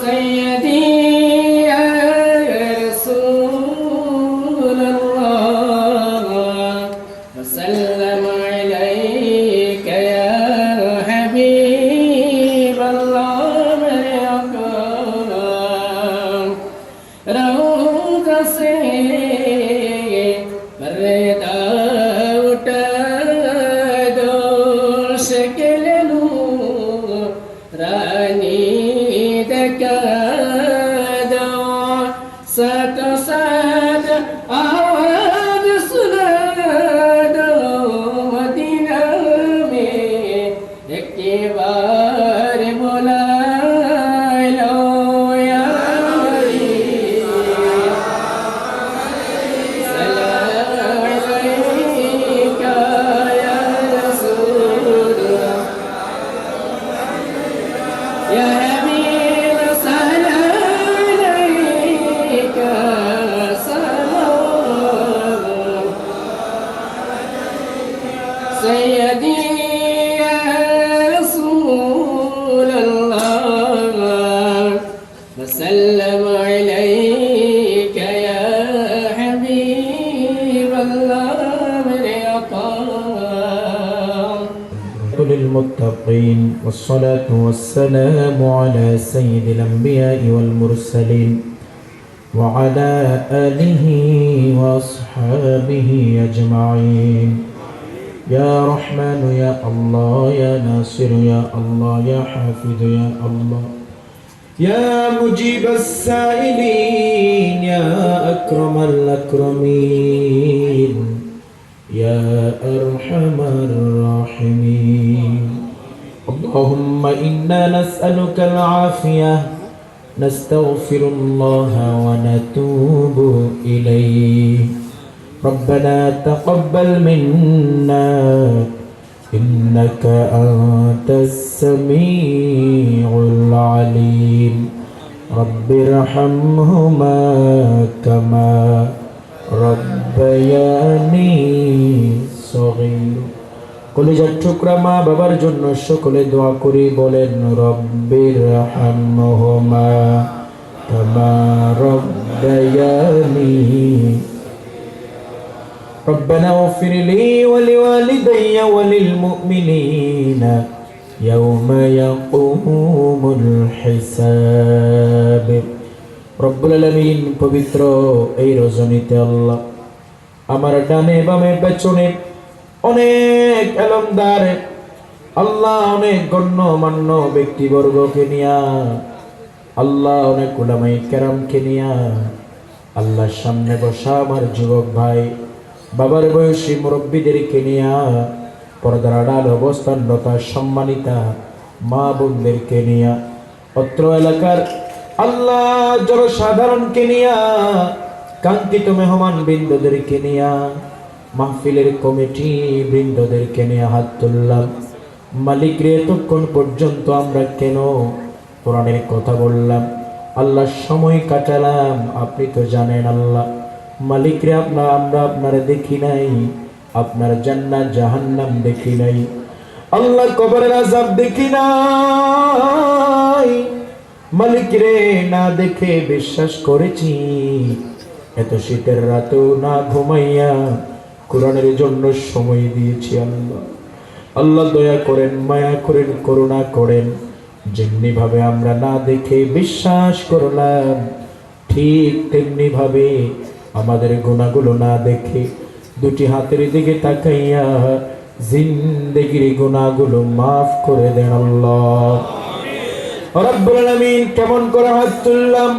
سيدي يا رسول الله وسلم عليك يا حبيب الله روض से पर्दा उठा दो शक्ल रानी दिखा दो साथ साथ आवाज सुना दो मदीना में एक बार बुला लो या سيدي يا رسول الله وسلم عليك يا حبيب الله للمتقين والصلاة والسلام على سيد الأنبياء والمرسلين وعلى آله وأصحابه أجمعين يا رحمن يا الله يا ناصر يا الله يا حافظ يا الله يا مجيب السائلين يا أكرم الأكرمين يا أرحم الراحمين اللهم إنا نسألك العافية نستغفر الله ونتوب إليه ربنا تقبل منا إنك أنت السميع العليم رب ارحمهما كما ربياني صغير কলিজার টুকরা মা বাবার জন্য সকলে দোয়া করি বলেন রব্বির রহমহুমা কামা রব্বায়ানি ربنا اغفر لي ولوالدي وللمؤمنين يوم يقوم الحساب রব্বুল আলামিন পবিত্র এই রজনীতে আল্লাহ আমার ডানে বামে পেছনে অনেক এলমদার আল্লাহ অনেক গণ্যমান্য ব্যক্তিবর্গকে নিয়া আল্লাহ অনেক উলামায়ে কেরামকে নিয়া আল্লাহর সামনে বসা আমার যুবক ভাই বাবার বয়সী মুরব্বীদেরকে নিয়া পর্দার আড়াল অবস্থানরত সম্মানিতা মা বোনদেরকে নিয়া অত্র এলাকার আল্লাহ জনসাধারণকে নিয়া কাঙ্ক্ষিত মেহমান বৃন্দদেরকে নিয়া মাহফিলের কমিটি বৃন্দদেরকে নিয়ে হাত তুললাম মালিক রে এতক্ষণ পর্যন্ত আমরা কেন কোরআনের কথা বললাম আল্লাহ সময় কাটালাম আপনি তো জানেন আল্লাহ মালিক রে আমরা আপনারে দেখি নাই আপনার জান্নাত জাহান্নাম দেখি নাই আল্লাহ কবরের আযাব দেখি নাই মালিক রে না দেখে বিশ্বাস করেছি এত শীতের রাতেও না ঘুমাইয়া কোরআনের জন্য সময় দিয়েছি আল্লাহ আল্লাহ দয়া করেন মায়া করেন করুণা করেন যেমনি ভাবে আমরা না দেখে বিশ্বাস করলাম ঠিক তেমনি ভাবে আমাদের গুনাহগুলো না দেখে দুটি হাতের দিকে তাকাইয়া জিন্দেগির গুনাহগুলো মাফ করে দেন আল্লাহ রব্বুল আলামিন কেমন করে হাত তুললাম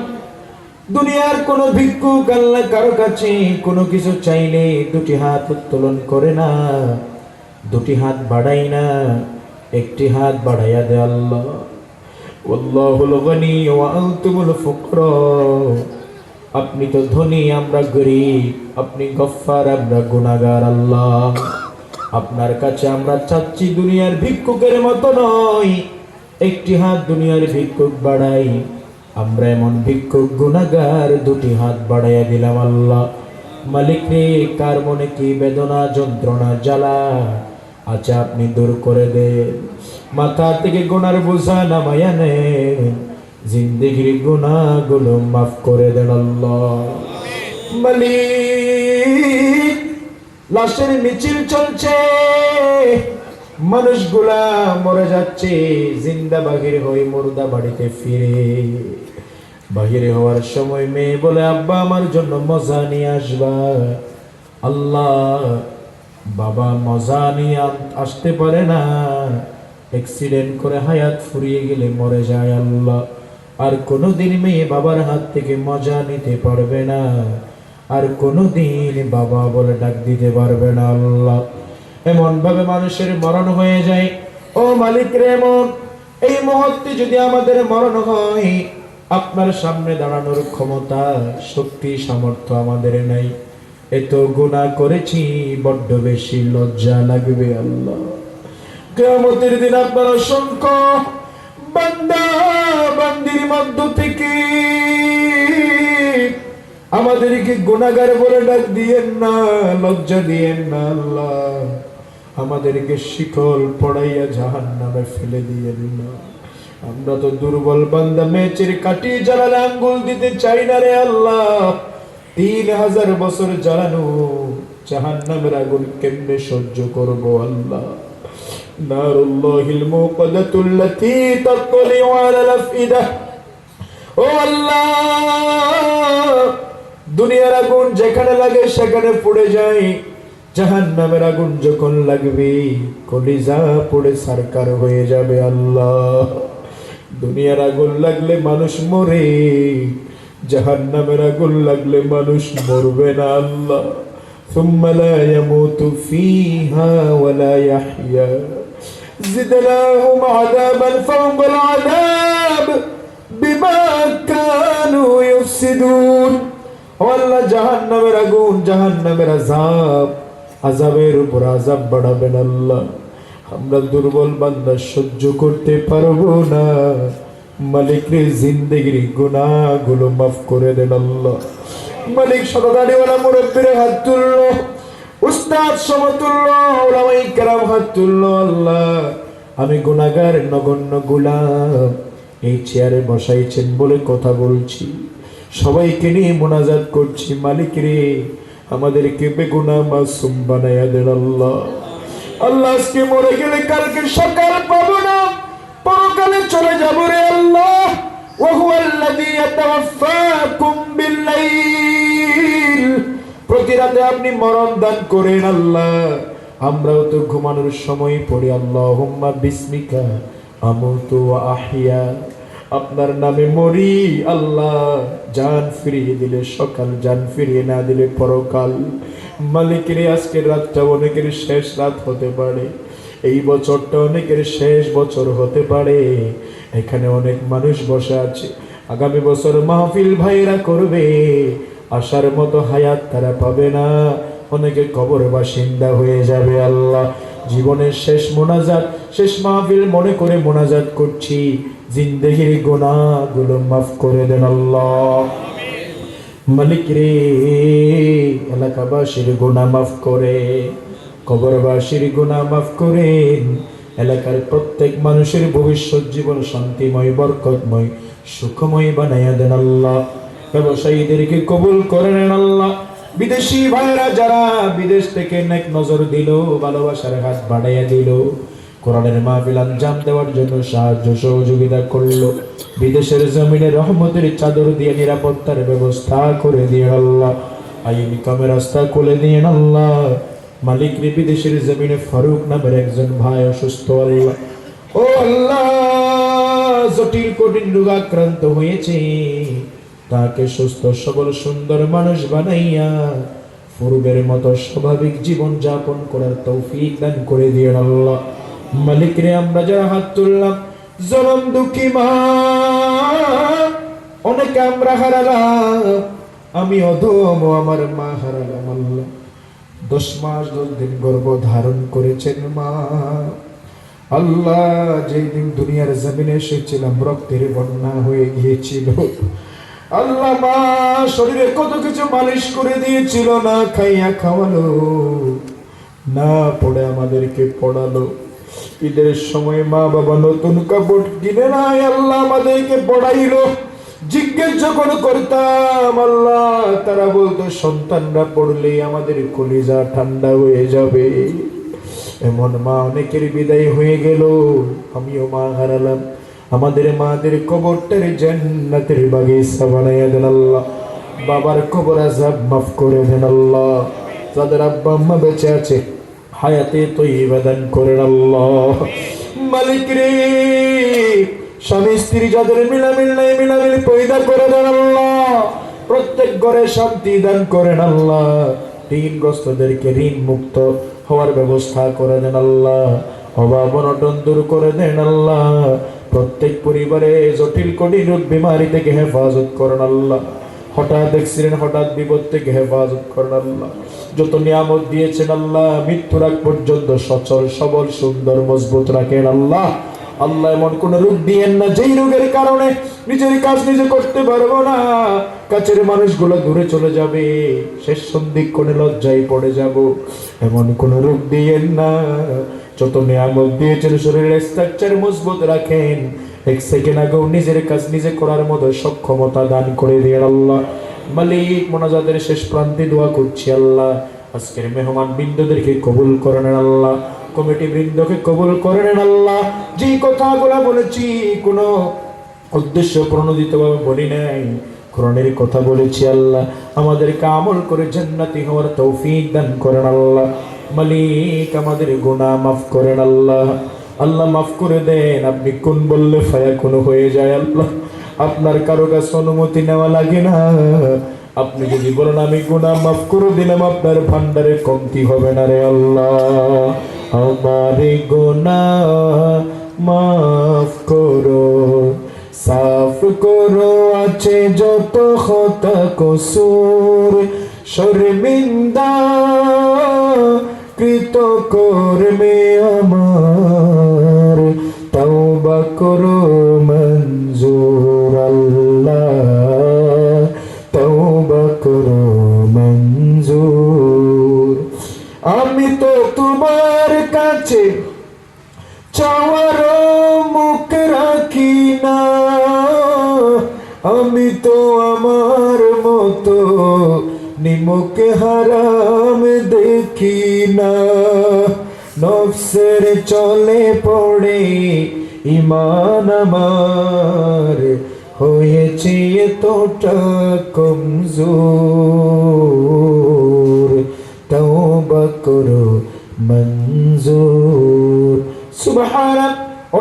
দুনিয়ার কোন ভিক্ষুক আল্লাহ কারো কাছে কোনো কিছু চাইলে দুটি হাত উত্তোলন করে না দুটি হাত বাড়াই না একটি হাত বাড়াইয়া দে আল্লাহ আল্লাহুল গনি ওয়া আনতুমুল ফুকরা আপনি তো ধনী আমরা গরীব আপনি গফফার আমরা গুনাহগার আল্লাহ আপনার কাছে আমরা চাচ্ছি দুনিয়ার ভিক্ষুকের মতো নয় একটি হাত দুনিয়ার ভিক্ষুক বাড়াই আমরা এমন ভিক্ষুক গুনাহগার দুটি হাত বাড়াইয়া দিলাম আল্লাহ মালিক রে কার মনে কি বেদনা যন্ত্রণা জ্বালা আচ্ছা আপনি দূর করে দেন মাথা থেকে গুনার বোঝা নামাইয়া নেন জিন্দেগির গুনাহগুলো মাফ করে দেন আল্লাহ। মালিক, লাশের মিছিল চলছে, মানুষগুলা মরে যাচ্ছে, জিন্দা বাহির হয়ে মুর্দা বাড়িতে ফিরে। বাহিরে হওয়ার সময় মেয়ে বলে, আব্বা আমার জন্য মজা নিয়ে আসবা। আল্লাহ, বাবা মজা নিয়ে আসতে পারে না, অ্যাক্সিডেন্ট করে হায়াত ফুরিয়ে গেলে মরে যায় আল্লাহ। আর কোনোদিন মেয়ে বাবার হাত থেকে মজা নিতে পারবে না, আর কোনোদিন বাবা বলে ডাক দিতে পারবে না আল্লাহ। এমন ভাবে মানুষের মরণ হয়ে যায়। ও মালিক রে, এমন এই মুহূর্তে যদি আমাদের মরণ হয়, আপনার সামনে দাঁড়ানোর ক্ষমতা, শক্তি, সামর্থ্য আমাদের নাই। এত গুনাহ করেছি, বড্ড বেশি লজ্জা লাগবে আল্লাহ। কিয়ামতের দিন আপনার অসংখ্য বান্দা বান্দির মধ্য থেকে আমাদেরকে গুনাহগার বলে ডাক দিয়েন না, লজ্জা দিয়েন না আল্লাহ। আমাদেরকে শিকল পড়াইয়া জাহান্নামে ফেলে দিয়েন না। আমরা তো দুর্বল বান্দা, মেচের কাটি জ্বালালে আঙ্গুল দিতে চাই না রে আল্লাহ। 3000 বছর জ্বালানো জাহান্নামের আগুন কেমনে সহ্য করব আল্লাহ? নারুল্লাহিল মুকাদ্দাতুল্লাতী তাতলিউ আলাল আফইদা। ও আল্লাহ, দুনিয়ার আগুন যেখানে লাগে সেখানে পুড়ে যায়, জাহান্নামের আগুন যখন লাগবে কলিজা পুড়ে সারকার হয়ে যাবে আল্লাহ। দুনিয়ার আগুন লাগলে মানুষ মরে, জাহান্নামের আগুন লাগলে মানুষ মরবে না আল্লাহ। সুম্মা লা ইয়ামুতু ফীহা ওয়া লা ইয়াহইয়া জিদনাহুম আযাবান ফাওকাল আযাব বিমা কানু ইউফসিদুন। ও আল্লাহ, জাহান্নামের আগুন, জাহান্নামের আযাব, আযাবের উপর আযাব বাড়াবেন আল্লাহ। আমরা দুর্বল বান্দা, সহ্য করতে পারবো না। মালিক রে, জিন্দেগির গুনাহগুলো মাফ করে দেন আল্লাহ। মালিক, সদাদারিওয়ালা মুরব্বির হাত তুললো, উস্তাদ সমতুল্য উলামায়ে কেরাম হাত তুললো। আল্লাহ, আমি গুনাহগার, নগণ্য গোলাম, এই চেয়ারে বসাইছেন বলে কথা বলছি, সবাইকে নিয়ে মোনাজাত করছি। মালিক রে, আমাদেরকে বেগুনাহ মাসুম বানায়া দেন আল্লাহ। আল্লাহ, আজকে মরে গেলে কালকে সকাল পাবো না, পরকালে চলে যাব রে আল্লাহ। ওয়া হুয়াল্লাযী ইয়াতাওয়াফাকুম বিল্লাইল, প্রতি রাতে আপনি মরণ দান করেন আল্লাহ। আমরাও তো ঘুমানোর সময় পড়ি আল্লাহুম্মা বিসমিকা আমুতু ওয়া আহইয়া, আপনার নামে মরি আল্লাহ। জান ফিরিয়ে দিলে সকাল, জান ফিরিয়ে না দিলে পরকাল। মালিকের, আজকের রাতটা অনেকের শেষ রাত হতে পারে, এই বছরটা অনেকের শেষ বছর হতে পারে। এখানে অনেক মানুষ বসে আছে, আগামী বছর মাহফিল ভাইরা করবে, আসার মতো হায়াত তারা পাবে না, অনেকে কবর বাসিন্দা হয়ে যাবে আল্লাহ। জীবনের শেষ মোনাজাত, শেষ মাহফিল মনে করে মোনাজাত করছি, জিন্দেগির গুনাহগুলো মাফ করে দেন আল্লাহ। মালিক রে, এলাকাবাসীর গুনাহ মাফ করে, কবরবাসীর গুনাহ মাফ করেন। এলাকার প্রত্যেক মানুষের ভবিষ্যৎ জীবন শান্তিময়, বরকতময়, সুখময় বানাইয়া দেন আল্লাহ। ব্যবসায়ীদেরকে কবুল করে নেন আল্লাহ। বিদেশি ভাইরা যারা বিদেশ থেকে নেক নজর দিল, ভালোবাসার হাত বাড়াইয়া দিল, কোরআনের মাহফিল আঞ্জাম দেওয়ার জন্য সাহায্য সহযোগিতা করলো, বিদেশের জমিনে রহমতের চাদর দিয়ে নিরাপত্তার ব্যবস্থা করে দিয়ে আল্লাহ। আইন কামের রাস্তা খুলে দিয়ে আল্লাহ। মালিক রে, বিদেশের জমিনে ফারুক নামের একজন ভাই অসুস্থ আল্লাহ। ও আল্লাহ, জটিল কঠিন রোগাক্রান্ত হয়েছে, তাকে সুস্থ সবল সুন্দর মানুষ বানাইয়া পূর্বের মতো স্বাভাবিক জীবন যাপন করার তৌফিক দান করে দিয়ে আল্লাহ। মালিক রে, আমরা যারা হাত তুললাম, জনম দুঃখী মা, অনেকে আমরা হারালাম, আমি অধম, আমার মা হারালাম আল্লাহ। 10 মাস 10 দিন গর্ভ ধারণ করেছেন মা আল্লাহ। যেই দিন দুনিয়ার জমিনে এসেছিলাম, রক্তের বন্যা হয়ে গিয়েছিল আল্লাহ। মা শরীরে কত কিছু মালিশ করে দিয়েছিল, না খাইয়া খাওয়ালো, না পড়ে আমাদেরকে পড়ালো। ঈদের সময় মা বাবা নতুন কাপড় কিনে নাই আল্লাহ আমাদেরকে পড়াইলো। জিজ্ঞেস যখন করতাম আল্লাহ, তারা বলতো সন্তানরা পড়লে আমাদের কলিজা ঠান্ডা হয়ে যাবে। এমন মা অনেকের বিদায় হয়ে গেল, আমিও মা হারালাম। আমাদের মাদের কবরটারে জান্নাতের বাগিচা বানাইয়া দেন আল্লাহ। বাবার কবর আযাব মাফ করে দেন আল্লাহ। যাদের আব্বা আম্মা বেঁচে আছে হায়াতে তৈয়বা দান করেন আল্লাহ। মালিক রে, স্বামী স্ত্রী যাদের মিলামিল নাই মিলামিল পয়দা করে দেন আল্লাহ। প্রত্যেক ঘরে শান্তি দান করেন আল্লাহ। ঋণগ্রস্তদেরকে ঋণ মুক্ত হওয়ার ব্যবস্থা করে দেন আল্লাহ। অভাব অনটন দূর করে দেন আল্লাহ। প্রত্যেক পরিবারে জটিল কঠিন রোগ বিমারি থেকে হেফাজত করেন আল্লাহ। হঠাৎ অ্যাক্সিডেন্ট হঠাৎ বিপদ থেকে হেফাজত করেন আল্লাহ। যত নিয়ামত দিয়েছেন আল্লাহ, মৃত্যুর আগ পর্যন্ত সচল সবল সুন্দর মজবুত রাখেন আল্লাহ। আল্লাহ এমন কোন রোগ দিয়েন না যেই রোগের কারণে নিজের কাজ নিজে করতে পারবো না, কাছের মানুষগুলো দূরে চলে যাবে, শেষ সন্ধিক্ষণে লজ্জায় পড়ে যাব। এমন কোন রোগ দিয়েন না। যত নিয়ামত দিয়েছেন শরীরের স্ট্রাকচার মজবুত রাখেন। এক সেকেন্ড আগেও নিজের কাজ নিজে করার মতো সক্ষমতা দান করে দিয়ে আল্লাহ। মালিক, মোনাজাতের শেষ প্রান্তে দোয়া করছি আল্লাহ, আজকের মেহমান বৃন্দদেরকে কবুল করেন আল্লাহ। কমিটি বৃন্দকে কবুল করেন আল্লাহ। যে কথাগুলো বলেছি কোনো উদ্দেশ্য প্রণোদিত ভাবে বলি নাই, কোরআনের কথা বলেছি আল্লাহ। আমাদেরকে আমল করে জান্নাতি হওয়ার তৌফিক দান করেন আল্লাহ। মালিক, আমাদের গুনাহ মাফ করেন আল্লাহ। আল্লাহ মাফ করে দেন। আপনি কোন বললে ফায়াকুন হয়ে যায় আল্লাহ। আপনার কারো কাছে অনুমতি নেওয়া লাগে না। আপনি যদি বলেন আমি গুনাহ মাফ করে দিলাম, আপনার ভান্ডারে কমতি হবে না রে আল্লাহ। আমার গুনাহ মাফ করো, সাফ করো আছে যত খতা কসুর, শর্মিন্দা কৃত কর্মে আমার, তওবা করো মঞ্জুর আল্লাহ, তওবা করো মঞ্জুর। আমি তো তোমার কাছে চাওয়ার মুখ রাখি না, আমি তো আমার মতো নিমক হারাম দেখি না। নফসের চলে পড়ে ইমান আমার হয়েছে এতটা কমজোর, তওবা করো মঞ্জুর। সুবহানা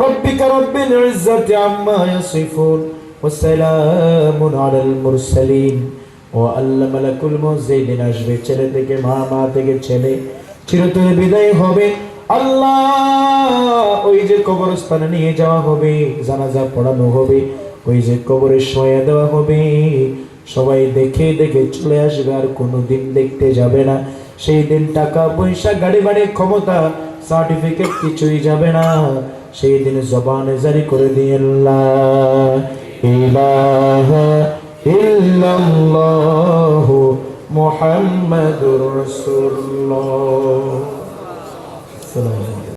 রাব্বিকা রাব্বিল ইজ্জাতি আম্মা ইয়াসিফুন ওয়া সালামুন আলাল মুরসালিন ওয়া আল্লাহ মালাকুল মুযিদিন। আসবে ছেলে থেকে মা, মা থেকে ছেলে, চিরতরে বিদায় হবে আল্লাহ। ওই যে কবরস্থানে নিয়ে যাওয়া হবে, জানাজা পড়ানো হবে, ওই যে কবরে শোয়া দেওয়া হবে, সবাই দেখে দেখে চলে আসবে, আর কোনোদিন দেখতে যাবে না। সেই দিন টাকা পয়সা গাড়ি বাড়ি ক্ষমতা সার্টিফিকেট কিছুই যাবে না। সেই দিন জবানে জারি করে দিয়ে আল্লাহ